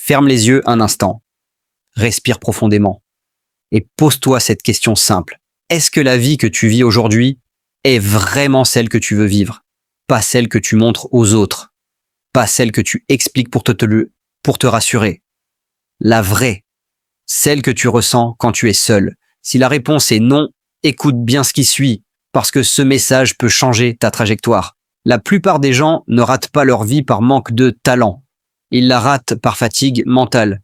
Ferme les yeux un instant. Respire profondément. Et pose-toi cette question simple. Est-ce que la vie que tu vis aujourd'hui est vraiment celle que tu veux vivre? Pas celle que tu montres aux autres. Pas celle que tu expliques pour te rassurer. La vraie. Celle que tu ressens quand tu es seul. Si la réponse est non, écoute bien ce qui suit, parce que ce message peut changer ta trajectoire. La plupart des gens ne ratent pas leur vie par manque de talent. Ils la ratent par fatigue mentale.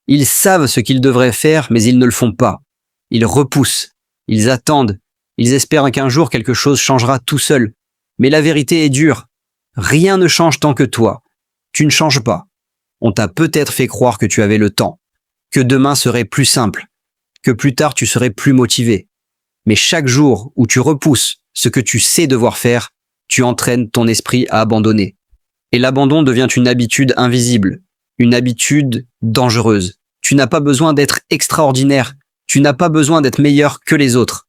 Ils savent ce qu'ils devraient faire, mais ils ne le font pas. Ils repoussent. Ils attendent. Ils espèrent qu'un jour quelque chose changera tout seul. Mais la vérité est dure. Rien ne change tant que toi. Tu ne changes pas. On t'a peut-être fait croire que tu avais le temps, que demain serait plus simple, que plus tard tu serais plus motivé. Mais chaque jour où tu repousses ce que tu sais devoir faire, tu entraînes ton esprit à abandonner. Et l'abandon devient une habitude invisible, une habitude dangereuse. Tu n'as pas besoin d'être extraordinaire, tu n'as pas besoin d'être meilleur que les autres.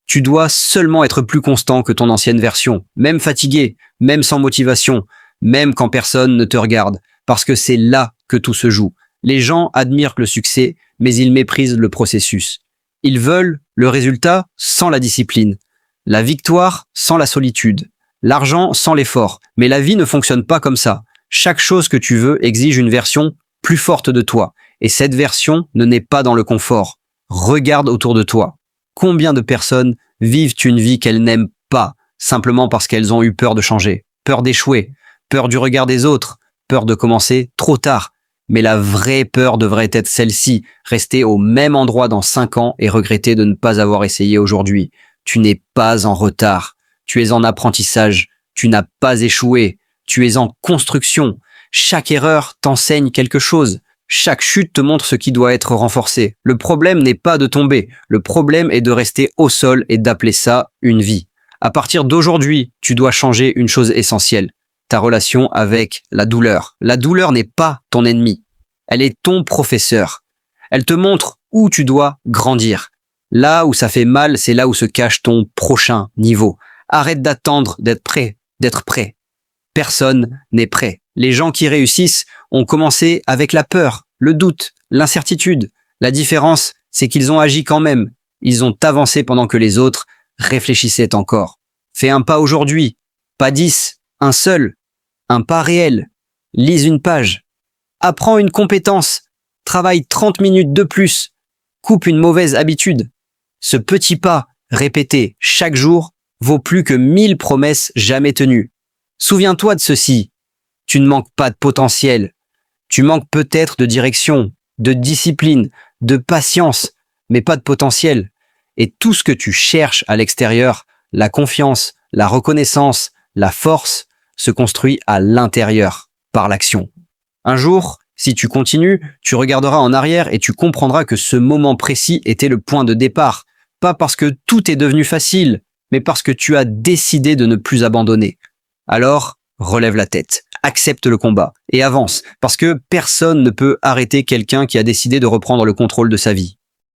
Tu dois seulement être plus constant que ton ancienne version, même fatigué, même sans motivation, même quand personne ne te regarde, parce que c'est là que tout se joue. Les gens admirent le succès, mais ils méprisent le processus. Ils veulent le résultat sans la discipline, la victoire sans la solitude, l'argent sans l'effort. Mais la vie ne fonctionne pas comme ça. Chaque chose que tu veux exige une version plus forte de toi. Et cette version ne naît pas dans le confort. Regarde autour de toi. Combien de personnes vivent une vie qu'elles n'aiment pas, simplement parce qu'elles ont eu peur de changer, peur d'échouer, peur du regard des autres, peur de commencer trop tard. Mais la vraie peur devrait être celle-ci, rester au même endroit dans 5 ans et regretter de ne pas avoir essayé aujourd'hui. Tu n'es pas en retard, tu es en apprentissage, tu n'as pas échoué, tu es en construction. Chaque erreur t'enseigne quelque chose. Chaque chute te montre ce qui doit être renforcé. Le problème n'est pas de tomber, le problème est de rester au sol et d'appeler ça une vie. À partir d'aujourd'hui, tu dois changer une chose essentielle. Ta relation avec la douleur. La douleur n'est pas ton ennemi. Elle est ton professeur. Elle te montre où tu dois grandir. Là où ça fait mal, c'est là où se cache ton prochain niveau. Arrête d'attendre d'être prêt. Personne n'est prêt. Les gens qui réussissent ont commencé avec la peur, le doute, l'incertitude. La différence, c'est qu'ils ont agi quand même. Ils ont avancé pendant que les autres réfléchissaient encore. Fais un pas aujourd'hui, pas 10, un seul. Un pas réel. Lise une page. Apprends une compétence. Travaille 30 minutes de plus. Coupe une mauvaise habitude. Ce petit pas, répété chaque jour, vaut plus que 1000 promesses jamais tenues. Souviens-toi de ceci. Tu ne manques pas de potentiel. Tu manques peut-être de direction, de discipline, de patience, mais pas de potentiel. Et tout ce que tu cherches à l'extérieur, la confiance, la reconnaissance, la force, se construit à l'intérieur, par l'action. Un jour, si tu continues, tu regarderas en arrière et tu comprendras que ce moment précis était le point de départ. Pas parce que tout est devenu facile, mais parce que tu as décidé de ne plus abandonner. Alors, relève la tête, accepte le combat et avance, parce que personne ne peut arrêter quelqu'un qui a décidé de reprendre le contrôle de sa vie.